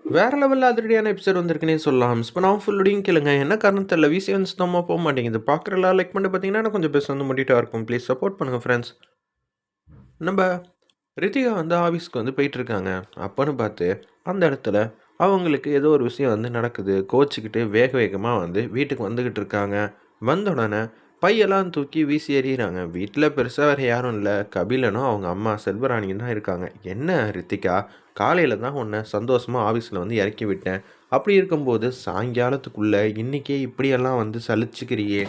வேற லெவல்ல அதிரடியான எபிசோட் வந்திருக்குன்னே சொல்லலாம். மிஸ் பண்ணாம ஃபுல்லோடையும் கேளுங்க. என்ன காரணம் தெரியல. விசி வந்து சுத்தமா போ மாட்டேங்குது. பார்க்குற எல்லாரும் லைக் பண்ணிட்டு பார்த்தீங்கன்னா, எனக்கு கொஞ்சம் பேச வந்து மோட்டிவேட்டா இருக்கும். ப்ளீஸ் சப்போர்ட் பண்ணுங்க ஃப்ரெண்ட்ஸ். நம்ப ரித்திகா வந்து ஆஃபீஸ்க்கு வந்து போயிட்டுருக்காங்க. அப்பன்னு பார்த்து, அந்த இடத்துல அவங்களுக்கு ஏதோ ஒரு விஷயம் வந்து நடக்குது. கோச்சிக்கிட்டு வேக வேகமா வந்து வீட்டுக்கு வந்துகிட்டு இருக்காங்க. வந்த உடனே பையெல்லாம் தூக்கி வீசி எறியுறாங்க. வீட்ல பெருசா வேற யாரும் இல்ல. கபிலனும், அவங்க அம்மா செல்வராணியும் தான் இருக்காங்க. "என்ன ரித்திகா, காலையில தான் உன்ன சந்தோஷமா ஆஃபீஸ்ல வந்து இறக்கி விட்டேன். அப்படி இருக்கும்போது சாயங்காலத்துக்குள்ள இன்னைக்கே இப்படியெல்லாம் வந்து சலிச்சுக்கிறியே?"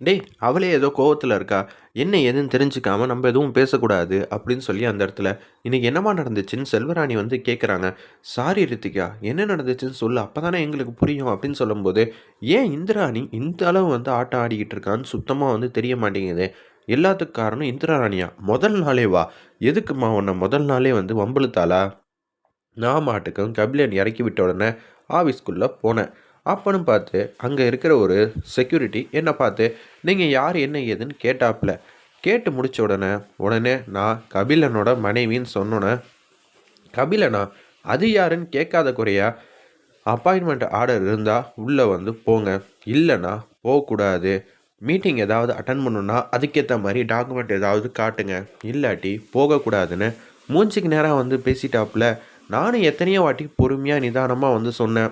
"டேய்! அவளே ஏதோ கோவத்துல இருக்கா. என்ன ஏதுன்னு தெரிஞ்சுக்காம நம்ம எதுவும் பேசக்கூடாது." அப்படின்னு சொல்லி அந்த இடத்துல, "இன்னைக்கு என்னம்மா நடந்துச்சுன்னு?" செல்வராணி வந்து கேட்குறாங்க. "சாரி ரித்திகா, என்ன நடந்துச்சுன்னு சொல்லு. அப்பதானே எங்களுக்கு புரியும்." அப்படின்னு சொல்லும்போது, "ஏன் இந்திராணி இந்த அளவு வந்து ஆட்டம் ஆடிக்கிட்டு இருக்கான்னு சுத்தமா வந்து தெரிய மாட்டேங்குது. எல்லாத்துக்கும் காரணம் இந்திராணியா? முதல் நாளே வா. எதுக்கும்மா உன்ன முதல் நாளே வந்து வம்பிழுத்தாளா?" நான் மாட்டுக்கும் கபிலன் இறக்கி விட்ட உடனே ஆஃபீஸ்க்குள்ளே போனேன். அப்பன்னு பார்த்து அங்கே இருக்கிற ஒரு செக்யூரிட்டி என்னை பார்த்து, "நீங்கள் யார் என்ன ஏதுன்னு கேட்டாப்புல." கேட்டு முடிச்ச உடனே உடனே நான் கபிலனோட மனைவின்னு சொன்னோன்னே, "கபிலனா? அது யாருன்னு கேட்காத குறையா? அப்பாயின்மெண்ட் ஆர்டர் இருந்தால் உள்ளே வந்து போங்க. இல்லைன்னா போகக்கூடாது. மீட்டிங் ஏதாவது அட்டன் பண்ணணுன்னா அதுக்கேற்ற மாதிரி டாக்குமெண்ட் ஏதாவது காட்டுங்க. இல்லாட்டி போகக்கூடாதுன்னு மூஞ்சிக்கு நேராக வந்து பேசிட்டாப்புல." நானும் எத்தனையோ வாட்டி பொறுமையாக நிதானமாக வந்து சொன்னேன்.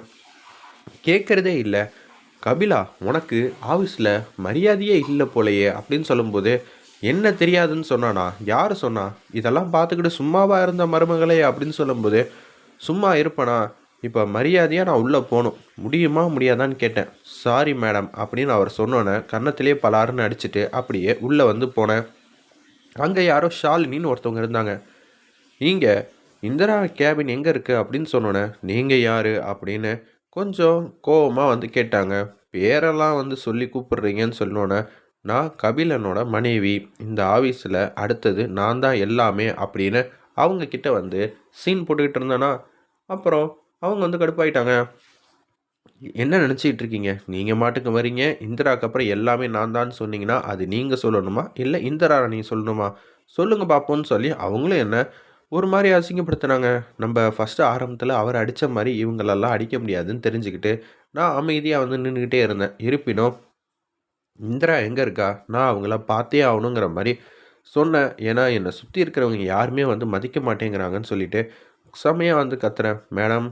கேட்குறதே இல்லை. "கபிலா, உனக்கு ஆஃபீஸில் மரியாதையே இல்லை போலையே." அப்படின்னு சொல்லும்போது, "என்ன தெரியாதுன்னு சொன்னானா? யார் சொன்னா? இதெல்லாம் பார்த்துக்கிட்டு சும்மாவா இருந்த மருமகளே?" அப்படின்னு சொல்லும்போது, "சும்மா இருப்பேனா? இப்போ மரியாதையாக நான் உள்ளே போகணும். முடியுமா முடியாதான்னு கேட்டேன்." "Sorry madam." அப்படின்னு அவர் சொன்னோன்னே கன்னத்திலே பலாருன்னு அடிச்சுட்டு அப்படியே உள்ளே வந்து போனேன். அங்கே யாரோ ஷாலினின்னு ஒருத்தவங்க இருந்தாங்க. "நீங்க இந்திரா கேபின் எங்கே இருக்குது?" அப்படின்னு சொன்னோன்னே, "நீங்கள் யார்?" அப்படின்னு கொஞ்சம் கோவமா வந்து கேட்டாங்க. பேரெல்லாம் வந்து சொல்லி கூப்பிடுறீங்கன்னு சொன்னோன்னே, "நான் கபிலனோட மனைவி. இந்த ஆஃபீஸில் அடுத்தது நான் தான் எல்லாமே." அப்படின்னு அவங்க கிட்ட வந்து சீன் போட்டுக்கிட்டு இருந்தேனா, அப்புறம் அவங்க வந்து கடுப்பாயிட்டாங்க. "என்ன நினச்சிக்கிட்டு இருக்கீங்க? நீங்கள் மாட்டுக்கு வரீங்க. இந்திராக்கு அப்புறம் எல்லாமே நான் தான் சொன்னீங்கன்னா, அது நீங்கள் சொல்லணுமா? இல்லை இந்திரா ராணி சொல்லணுமா? சொல்லுங்க பார்ப்போம்ன்னு" சொல்லி அவங்களும் என்ன ஒரு மாரி அசிங்கப்படுத்துனாங்க. நம்ப ஃபர்ஸ்ட்டு ஆரம்பத்தில அவர அடிச்ச மாரி இவங்களெல்லாம் அடிக்க முடியாதுன்னு தெரிஞ்சுக்கிட்டு, நான் அமைதியா வந்து நின்னுகிட்டே இருந்தேன். இருப்பினும், "இந்திரா எங்க இருக்கா? நான் அவங்கள பார்த்தே ஆகணுங்கிற" மாரி சொன்னேன். ஏன்னா, என்ன சுத்தி இருக்கிறவங்க யாருமே வந்து மதிக்க மாட்டேங்கிறாங்கன்னு சொல்லிட்டு, செம்மையா வந்து கத்துறேன். "மேடம்,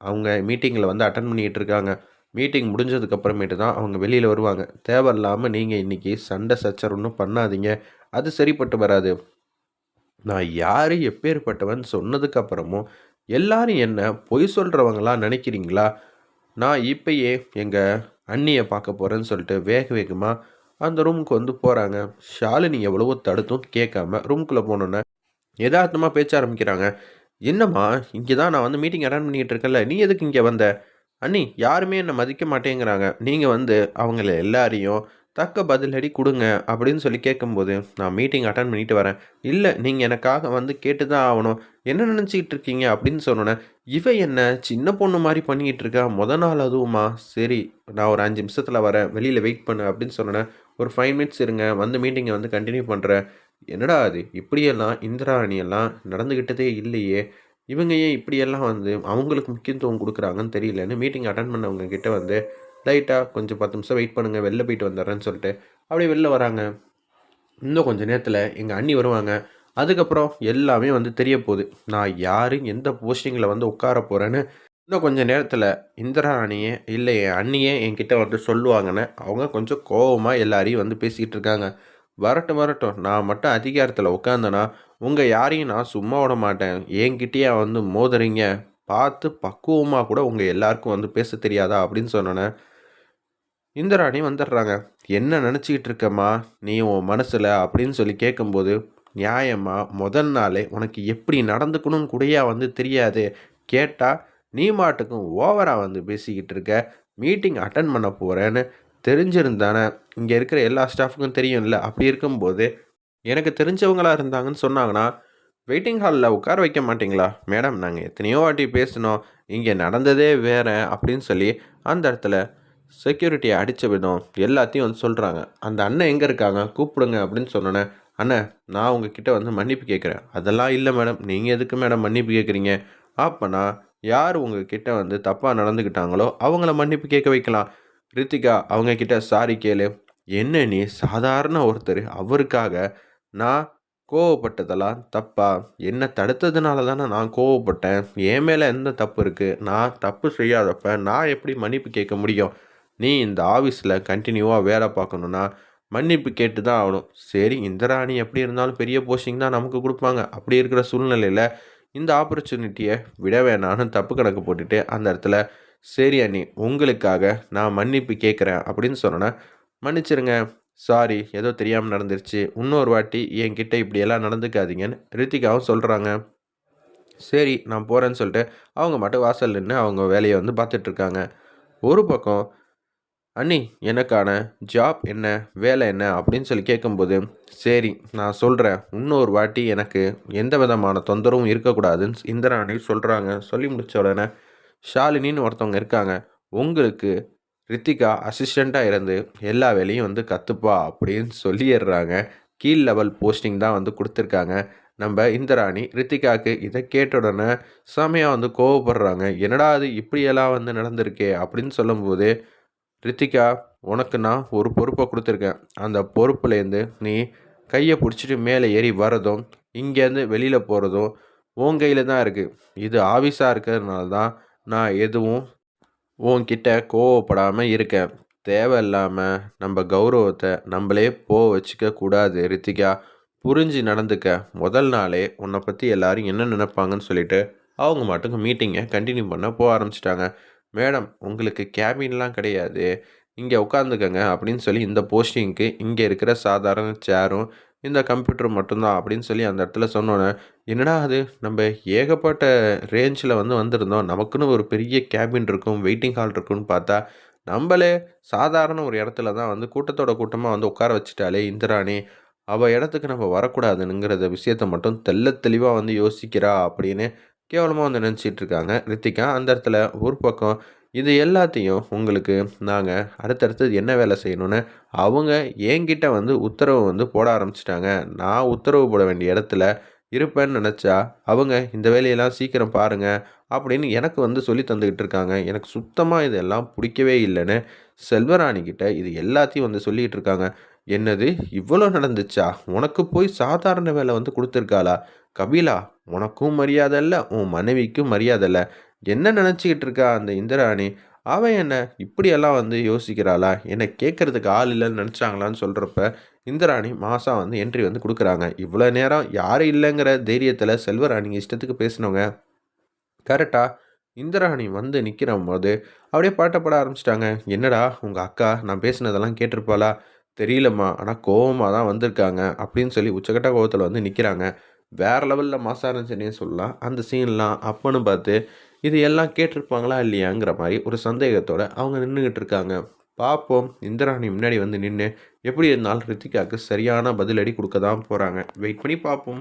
அவங்க மீட்டிங்கில வந்து அட்டெண்ட் பண்ணிக்கிட்டு இருக்காங்க. மீட்டிங் முடிஞ்சதுக்கு அப்புறமேட்டு தான் அவங்க வெளியில வருவாங்க. தேவையில்லாம நீங்க இன்னைக்கு சண்டை சச்சரவுன்னு பண்ணாதீங்க. அது சரிப்பட்டு வராது." நான் யாரு, எப்பேர்ப்பட்டவன் சொன்னதுக்கு அப்புறமும், எல்லாரும் என்ன பொய் சொல்றவங்களா நெனைக்கிறீங்களா? நான் இப்பயே எங்க அண்ணிய பார்க்க போறேன்னு சொல்லிட்டு வேக வேகமா அந்த ரூமுக்கு வந்து போறாங்க. ஷாலினி எவ்வளவோ தடுத்தும் கேட்காம ரூமுக்குள்ள போனோனே, எதார்த்தமா பேச்ச ஆரம்பிக்கிறாங்க. "என்னம்மா, இங்க தான் நான் வந்து மீட்டிங் அட்டெண்ட் பண்ணிட்டு இருக்கேன்ல. நீ எதுக்கு இங்க வந்த?" "அண்ணி, யாருமே என்ன மதிக்க மாட்டேங்கிறாங்க. நீங்க வந்து அவங்கள எல்லாரையும் தக்க பதிலடி குடுங்க." அப்படின்னு சொல்லி கேட்கும்போது, "நான் மீட்டிங் அட்டெண்ட் பண்ணிட்டு வரேன்." "இல்ல, நீங்க எனக்காக வந்து கேட்டு தான் ஆவணும். என்ன நினைச்சுக்கிட்டு இருக்கீங்க?" அப்படின்னு சொன்னோனே, இவ என்ன சின்ன பொண்ணு மாரி பண்ணிக்கிட்டு இருக்கா. "மொத நாள் அதுவுமா? சரி, நான் ஒரு 5 நிமிஷத்துல வரேன். வெளியில வெயிட் பண்ணு." அப்படின்னு சொன்னோனே, "ஒரு 5 மினிட்ஸ் இருங்க. வந்து மீட்டிங்க வந்து கன்டின்யூ பண்றேன்." என்னடா இது! இப்படியெல்லாம் இந்திராணி எல்லாம் நடந்துக்கிட்டதே இல்லையே! இவங்க ஏன் இப்படியெல்லாம் வந்து அவங்களுக்கு முக்கியத்துவம் குடுக்குறாங்கன்னு தெரியலன்னு மீட்டிங் அட்டெண்ட் பண்ணவங்க கிட்ட வந்து லைட்டா கொஞ்சம் 10 நிமிஷம் வெயிட் பண்ணுங்க. வெளில போயிட்டு வந்துர்றேன்னு சொல்லிட்டு, அப்படியே வெளில வராங்க. இன்னும் கொஞ்ச நேரத்தில எங்க அண்ணி வருவாங்க. அதுக்கப்புறம் எல்லாமே வந்து தெரிய போது. நான் யாரு, எந்த போஸ்டிங்கில வந்து உட்கார போறேன்னு இன்னும் கொஞ்ச நேரத்தில இந்திராணியே, இல்ல என் அண்ணியே என்கிட்ட வந்து சொல்லுவாங்கன்னு, அவங்க கொஞ்சம் கோவமா எல்லாரையும் வந்து பேசிக்கிட்டு இருக்காங்க. வரட்டும், வரட்டும். நான் மட்டும் அதிகாரத்தில உட்காந்தேனா, உங்க யாரையும் நான் சும்மா விட மாட்டேன். என்கிட்டயா வந்து மோதுறீங்க? பார்த்து பக்குவமா கூட உங்க எல்லாருக்கும் வந்து பேசத் தெரியாதா? அப்படின்னு சொன்னோனே, இந்திராணி வந்துடுறாங்க. "என்ன நினச்சுக்கிட்டு இருக்கம்மா நீ உன் மனசுல?" அப்படின்னு சொல்லி கேட்கும்போது, "நியாயமா முதல் நாளே உனக்கு எப்படி நடந்துக்கணும்னு கூடயா வந்து தெரியாது? கேட்டா நீ பாட்டுக்கும் ஓவரா வந்து பேசிக்கிட்டு இருக்க. மீட்டிங் அட்டெண்ட் பண்ண போறேன்னு தெரிஞ்சிருந்தானே இங்க இருக்கிற எல்லா ஸ்டாஃப்‌க்கும் தெரியும்ல. அப்படி இருக்கும்போது எனக்கு தெரிஞ்சவங்களா இருந்தாங்கன்னு சொன்னாங்கன்னா, வெயிட்டிங் ஹால்ல உட்கார வைக்க மாட்டீங்களா?" "மேடம், நாங்க எத்தனையோ வாட்டி பேசினோம். இங்க நடந்ததே வேற." அப்படின்னு சொல்லி அந்த இடத்துல செக்யூரிட்டிய அடிச்ச விதம் எல்லாத்தையும் வந்து சொல்றாங்க. அந்த அண்ணன் எங்க இருக்காங்க? கூப்பிடுங்க அப்படின்னு சொன்னோனே, "அண்ணன், நான் உங்ககிட்ட வந்து மன்னிப்பு கேட்கிறேன்." "அதெல்லாம் இல்ல மேடம்." "நீங்க எதுக்கு மேடம் மன்னிப்பு கேட்கிறீங்க?" "அப்பன்னா யார் உங்ககிட்ட வந்து தப்பாக நடந்துக்கிட்டாங்களோ அவங்கள மன்னிப்பு கேட்க வைக்கலாம். ரித்திகா அவங்க கிட்ட சாரி கேளு. என்ன நீ சாதாரண ஒருத்தர், அவருக்காக நான் கோவப்பட்டதெல்லாம் தப்பா? என்ன தடுத்ததுனால தானே நான் கோவப்பட்டேன். என் மேல என்ன தப்பு இருக்கு? நான் தப்பு செய்யாதப்ப நான் எப்படி மன்னிப்பு கேட்க முடியும்? நீ இந்த ஆஃபீஸில கன்டினியூவா வேலை பார்க்கணும்னா, மன்னிப்பு கேட்டு தான் ஆகணும். சரி, இந்திராணி எப்படி இருந்தாலும் பெரிய போஸ்டிங் தான் நமக்கு குடுப்பாங்க. அப்படி இருக்கிற சூழ்நிலையில, இந்த ஆப்பர்ச்சுனிட்டிய விட வேணான்னு தப்பு கணக்கு போட்டுட்டு, அந்த இடத்துல, "சரி அண்ணி, உங்களுக்காக நான் மன்னிப்பு கேட்கிறேன்" அப்படின்னு சொன்னோனே, "மன்னிச்சிருங்க. சாரி, ஏதோ தெரியாம நடந்துருச்சு. இன்னொரு வாட்டி என்கிட்ட இப்படியெல்லாம் நடந்துக்காதீங்கன்னு" ரித்திகாவும் சொல்றாங்க. சரி, நான் போறேன்னு சொல்லிட்டு, அவங்க பாட்டுக்கு வாசல்ல நின்னு அவங்க வேலைய வந்து பார்த்துட்ருக்காங்க. ஒரு பக்கம், "அண்ணி, எனக்கான ஜாப் என்ன? வேலை என்ன?" அப்படின்னு சொல்லி கேட்கும்போது, "சரி, நான் சொல்றேன். இன்னொரு வாட்டி எனக்கு எந்த விதமான தொந்தரவும் இருக்கக்கூடாதுன்னு" இந்திராணி சொல்றாங்க. சொல்லி முடிச்ச உடனே, ஷாலினின்னு ஒருத்தவங்க இருக்காங்க. "உங்களுக்கு ரித்திகா அசிஸ்டண்ட்டா இருந்து எல்லா வேலையும் வந்து கத்துப்பா" அப்படின்னு சொல்லிர்றாங்க. கீழ் லெவல் போஸ்டிங் தான் வந்து குடுத்துருக்காங்க. நம்ப இந்திராணி ரித்திகாக்கு இத கேட்ட உடனே செமையா வந்து கோவப்படுறாங்க. "என்னடா இது இப்படியெல்லாம் வந்து நடந்திருக்கே!" அப்படின்னு சொல்லும்போது, "ரித்திகா, உனக்கு நான் ஒரு பொறுப்ப குடுத்துருக்கேன். அந்த பொறுப்புலேருந்து நீ கைய புடிச்சுட்டு மேலே ஏறி வரதும், இங்கேருந்து வெளியில போறதும் உன் கையில தான் இருக்கு. இது ஆஃபீஸா இருக்கிறதுனால தான் நான் எதுவும் உன்கிட்ட கோவப்படாம இருக்கேன். தேவையில்லாம நம்ப கௌரவத்த நம்பளே வச்சுக்க கூடாது ரித்திகா. புரிஞ்சு நடந்துக்க. முதல் நாளே உன்ன பத்தி எல்லாரும் என்ன நினைப்பாங்கன்னு சொல்லிட்டு, அவங்க பாட்டுக்கு மீட்டிங்க கன்டின்யூ பண்ண ஆரம்பிச்சுட்டாங்க. "மேடம், உங்களுக்கு கேபின்லாம் கிடையாது. இங்க உட்காந்துக்கங்க" அப்படின்னு சொல்லி இந்த போஸ்டிங்க்கு இங்க இருக்கிற சாதாரண சேரும், இந்த கம்ப்யூட்டரும் மட்டும் தான் அப்படின்னு சொல்லி அந்த இடத்துல சொன்னோனே, என்னடா அது! நம்ப ஏகப்பட்ட ரேஞ்சில வந்து வந்திருந்தோம். நமக்குன்னு ஒரு பெரிய கேபின் இருக்கும், வெயிட்டிங் ஹால் இருக்குன்னு பார்த்தா, நம்பளே சாதாரண ஒரு இடத்துல தான் வந்து கூட்டத்தோட கூட்டமா வந்து உட்கார வச்சுட்டாளே இந்திராணி. அவ இடத்துக்கு நம்ம வரக்கூடாதுங்கிறத விஷயத்த மட்டும் தெள்ளத் தெளிவா வந்து யோசிக்கிறா அப்படின்னு கேவலமா வந்து நினைச்சிட்டு இருக்காங்க ரித்திகா. அந்த இடத்துல ஒரு பக்கம் இது எல்லாத்தையும் உங்களுக்கு நாங்க அடுத்தடுத்தது என்ன வேலை செய்யணும்னு அவங்க என்கிட்ட வந்து உத்தரவு வந்து போட ஆரம்பிச்சுட்டாங்க. நான் உத்தரவு போட வேண்டிய இடத்துல இருப்பேன்னு நெனச்சா, அவங்க இந்த வேலையெல்லாம் சீக்கிரம் பாருங்க அப்படின்னு எனக்கு வந்து சொல்லி தந்துகிட்டு இருக்காங்க. எனக்கு சுத்தமா இதெல்லாம் புடிக்கவே இல்லன்னு செல்வராணி கிட்ட இது எல்லாத்தையும் வந்து சொல்லிட்டு இருக்காங்க. "என்னது, இவ்வளோ நடந்துச்சா? உனக்கு போய் சாதாரண வேலை வந்து குடுத்துருக்காளா? கபிலா, உனக்கும் மரியாதை இல்ல, உன் மனைவிக்கும் மரியாதை இல்ல. என்ன நெனச்சுக்கிட்டு இருக்கா அந்த இந்திராணி? அவ என்ன இப்படியெல்லாம் வந்து யோசிக்கிறாளா? என்ன கேட்கறதுக்கு ஆள் இல்லன்னு நெனச்சாங்களான்னு" சொல்றப்ப, இந்திராணி மாசா வந்து என்ட்ரி வந்து குடுக்குறாங்க. இவ்வளோ நேரம் யாரும் இல்லங்கிற தைரியத்தில செல்வராணி இஷ்டத்துக்கு பேசினவங்க, கரெக்ட்டா இந்திராணி வந்து நிக்கிறம்போது, அப்படியே பாட்ட பாட ஆரம்பிச்சுட்டாங்க. "என்னடா உங்க அக்கா நான் பேசினதெல்லாம் கேட்டிருப்பாளா?" "தெரியலம்மா. ஆனா கோவமா தான் வந்திருக்காங்க" அப்படின்னு சொல்லி உச்சக்கட்ட கோவத்தில வந்து நிக்கிறாங்க. வேற லெவல்ல மாஸா இருந்துச்சுன்னே சொல்லலாம். அந்த சீன்லாம் அப்பன்னு பார்த்து, இது எல்லாம் கேட்டிருப்பாங்களா இல்லையாங்கிற மாரி ஒரு சந்தேகத்தோட அவங்க நின்னுகிட்டு இருக்காங்க. பார்ப்போம், இந்திராணி முன்னாடி வந்து நின்னு, எப்படி இருந்தாலும் ரித்திகாக்கு சரியான பதிலடி குடுக்க தான் போறாங்க. வெயிட் பண்ணி பார்ப்போம்.